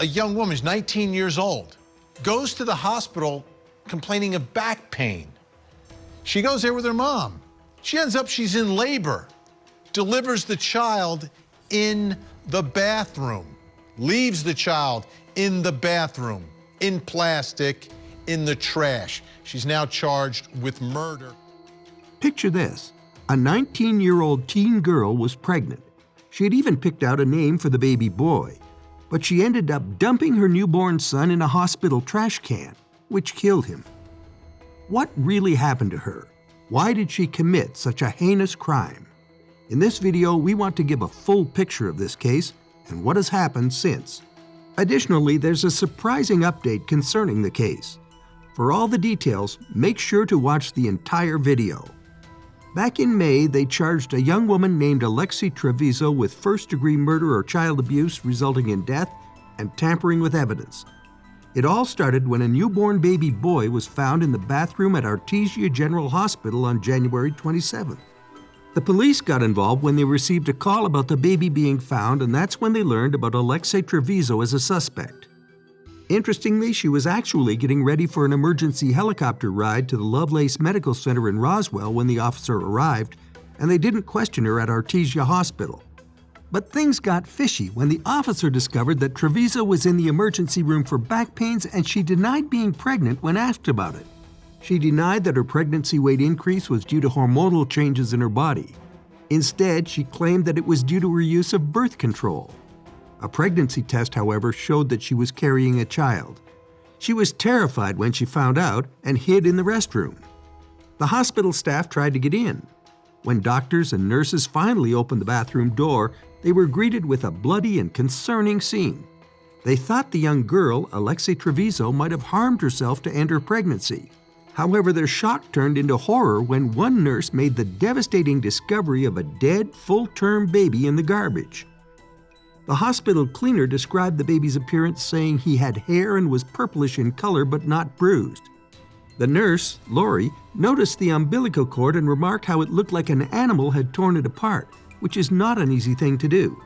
a young woman, she's 19 years old, goes to the hospital complaining of back pain. She goes there with her mom. She ends up, she's in labor, delivers the child in the bathroom, leaves the child in the bathroom, in plastic, in the trash. She's now charged with murder. Picture this. A 19-year-old teen girl was pregnant. She had even picked out a name for the baby boy, but she ended up dumping her newborn son in a hospital trash can, which killed him. What really happened to her? Why did she commit such a heinous crime? In this video, we want to give a full picture of this case and what has happened since. Additionally, there's a surprising update concerning the case. For all the details, make sure to watch the entire video. Back in May, they charged a young woman named Alexee Trevizo with first-degree murder or child abuse resulting in death and tampering with evidence. It all started when a newborn baby boy was found in the bathroom at Artesia General Hospital on January 27th. The police got involved when they received a call about the baby being found, and that's when they learned about Alexee Trevizo as a suspect. Interestingly, she was actually getting ready for an emergency helicopter ride to the Lovelace Medical Center in Roswell when the officer arrived, and they didn't question her at Artesia Hospital. But things got fishy when the officer discovered that Trevizo was in the emergency room for back pains, and she denied being pregnant when asked about it. She denied that her pregnancy weight increase was due to hormonal changes in her body. Instead, she claimed that it was due to her use of birth control. A pregnancy test, however, showed that she was carrying a child. She was terrified when she found out and hid in the restroom. The hospital staff tried to get in. When doctors and nurses finally opened the bathroom door, they were greeted with a bloody and concerning scene. They thought the young girl, Alexee Trevizo, might have harmed herself to end her pregnancy. However, their shock turned into horror when one nurse made the devastating discovery of a dead, full-term baby in the garbage. The hospital cleaner described the baby's appearance, saying he had hair and was purplish in color but not bruised. The nurse, Lori, noticed the umbilical cord and remarked how it looked like an animal had torn it apart, which is not an easy thing to do.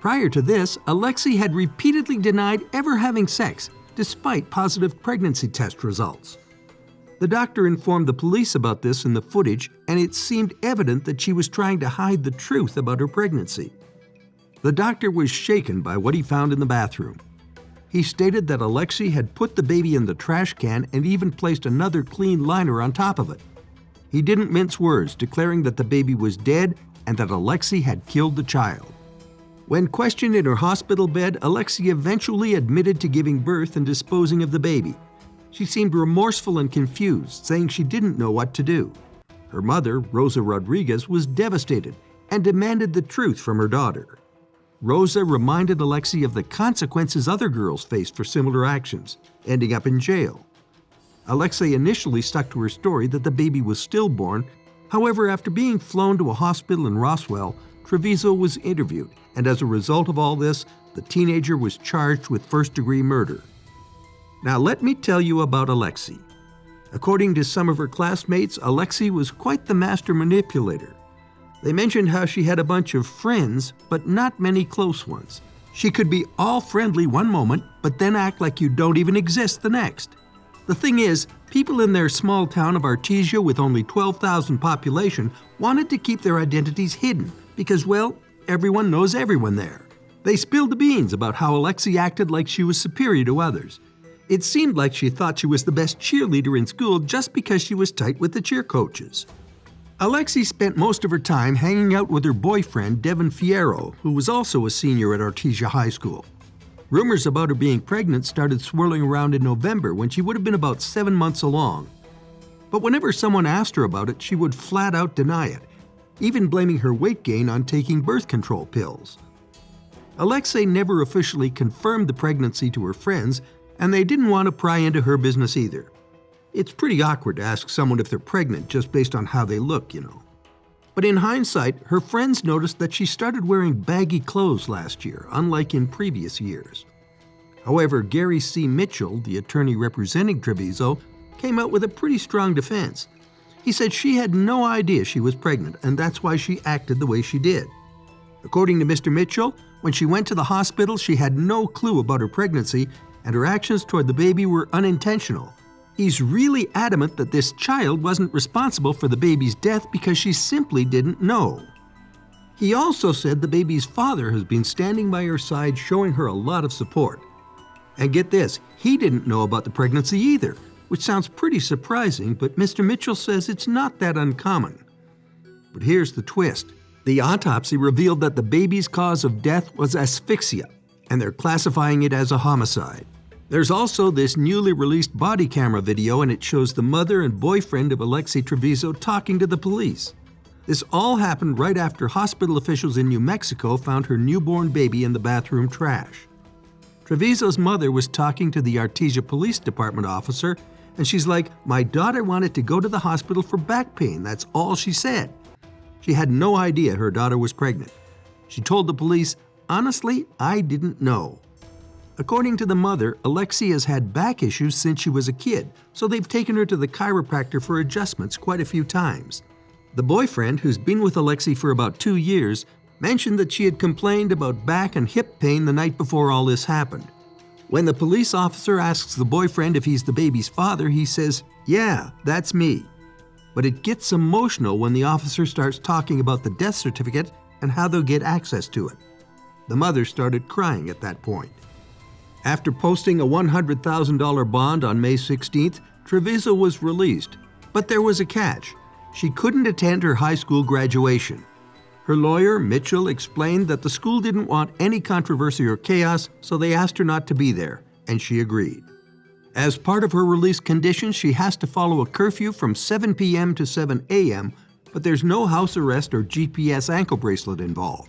Prior to this, Alexee had repeatedly denied ever having sex, despite positive pregnancy test results. The doctor informed the police about this in the footage, and it seemed evident that she was trying to hide the truth about her pregnancy. The doctor was shaken by what he found in the bathroom. He stated that Alexee had put the baby in the trash can and even placed another clean liner on top of it. He didn't mince words, declaring that the baby was dead and that Alexee had killed the child. When questioned in her hospital bed, Alexee eventually admitted to giving birth and disposing of the baby. She seemed remorseful and confused, saying she didn't know what to do. Her mother, Rosa Rodriguez, was devastated and demanded the truth from her daughter. Rosa reminded Alexee of the consequences other girls faced for similar actions, ending up in jail. Alexee initially stuck to her story that the baby was stillborn. However, after being flown to a hospital in Roswell, Trevizo was interviewed, and as a result of all this, the teenager was charged with first-degree murder. Now let me tell you about Alexee. According to some of her classmates, Alexee was quite the master manipulator. They mentioned how she had a bunch of friends, but not many close ones. She could be all friendly one moment, but then act like you don't even exist the next. The thing is, people in their small town of Artesia with only 12,000 population wanted to keep their identities hidden because, well, everyone knows everyone there. They spilled the beans about how Alexee acted like she was superior to others. It seemed like she thought she was the best cheerleader in school just because she was tight with the cheer coaches. Alexee spent most of her time hanging out with her boyfriend, Devin Fierro, who was also a senior at Artesia High School. Rumors about her being pregnant started swirling around in November when she would have been about 7 months along. But whenever someone asked her about it, she would flat out deny it, even blaming her weight gain on taking birth control pills. Alexee never officially confirmed the pregnancy to her friends, and they didn't want to pry into her business either. It's pretty awkward to ask someone if they're pregnant just based on how they look, you know. But in hindsight, her friends noticed that she started wearing baggy clothes last year, unlike in previous years. However, Gary C. Mitchell, the attorney representing Trevizo, came out with a pretty strong defense. He said she had no idea she was pregnant, and that's why she acted the way she did. According to Mr. Mitchell, when she went to the hospital, she had no clue about her pregnancy, and her actions toward the baby were unintentional. He's really adamant that this child wasn't responsible for the baby's death because she simply didn't know. He also said the baby's father has been standing by her side showing her a lot of support. And get this, he didn't know about the pregnancy either, which sounds pretty surprising, but Mr. Mitchell says it's not that uncommon. But here's the twist. The autopsy revealed that the baby's cause of death was asphyxia, and they're classifying it as a homicide. There's also this newly released body camera video, and it shows the mother and boyfriend of Alexee Trevizo talking to the police. This all happened right after hospital officials in New Mexico found her newborn baby in the bathroom trash. Trevizo's mother was talking to the Artesia Police Department officer, and she's like, "My daughter wanted to go to the hospital for back pain, that's all she said." She had no idea her daughter was pregnant. She told the police, "Honestly, I didn't know." According to the mother, Alexee has had back issues since she was a kid, so they've taken her to the chiropractor for adjustments quite a few times. The boyfriend, who's been with Alexee for about 2 years, mentioned that she had complained about back and hip pain the night before all this happened. When the police officer asks the boyfriend if he's the baby's father, he says, "Yeah, that's me." But it gets emotional when the officer starts talking about the death certificate and how they'll get access to it. The mother started crying at that point. After posting a $100,000 bond on May 16th, Trevizo was released. But there was a catch. She couldn't attend her high school graduation. Her lawyer, Mitchell, explained that the school didn't want any controversy or chaos, so they asked her not to be there, and she agreed. As part of her release conditions, she has to follow a curfew from 7 p.m. to 7 a.m., but there's no house arrest or GPS ankle bracelet involved.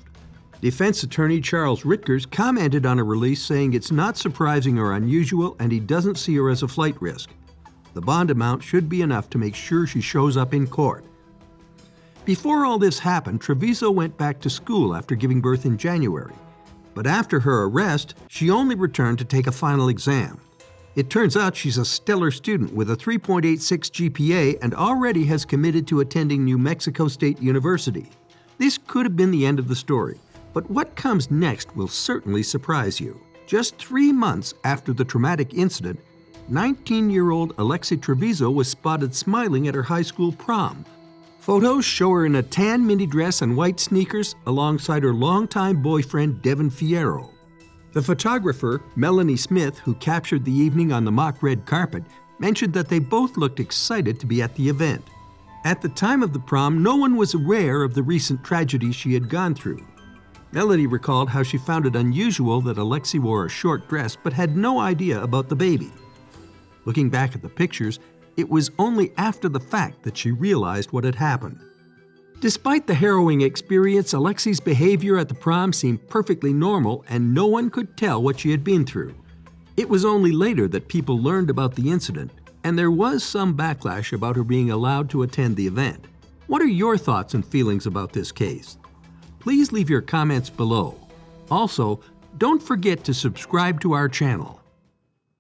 Defense attorney Charles Ritkers commented on her release, saying it's not surprising or unusual, and he doesn't see her as a flight risk. The bond amount should be enough to make sure she shows up in court. Before all this happened, Trevizo went back to school after giving birth in January. But after her arrest, she only returned to take a final exam. It turns out she's a stellar student with a 3.86 GPA and already has committed to attending New Mexico State University. This could have been the end of the story, but what comes next will certainly surprise you. Just 3 months after the traumatic incident, 19-year-old Alexee Trevizo was spotted smiling at her high school prom. Photos show her in a tan mini dress and white sneakers alongside her longtime boyfriend Devin Fierro. The photographer, Melanie Smith, who captured the evening on the mock red carpet, mentioned that they both looked excited to be at the event. At the time of the prom, no one was aware of the recent tragedy she had gone through. Melanie recalled how she found it unusual that Alexee wore a short dress but had no idea about the baby. Looking back at the pictures, it was only after the fact that she realized what had happened. Despite the harrowing experience, Alexee's behavior at the prom seemed perfectly normal, and no one could tell what she had been through. It was only later that people learned about the incident, and there was some backlash about her being allowed to attend the event. What are your thoughts and feelings about this case? Please leave your comments below. Also, don't forget to subscribe to our channel.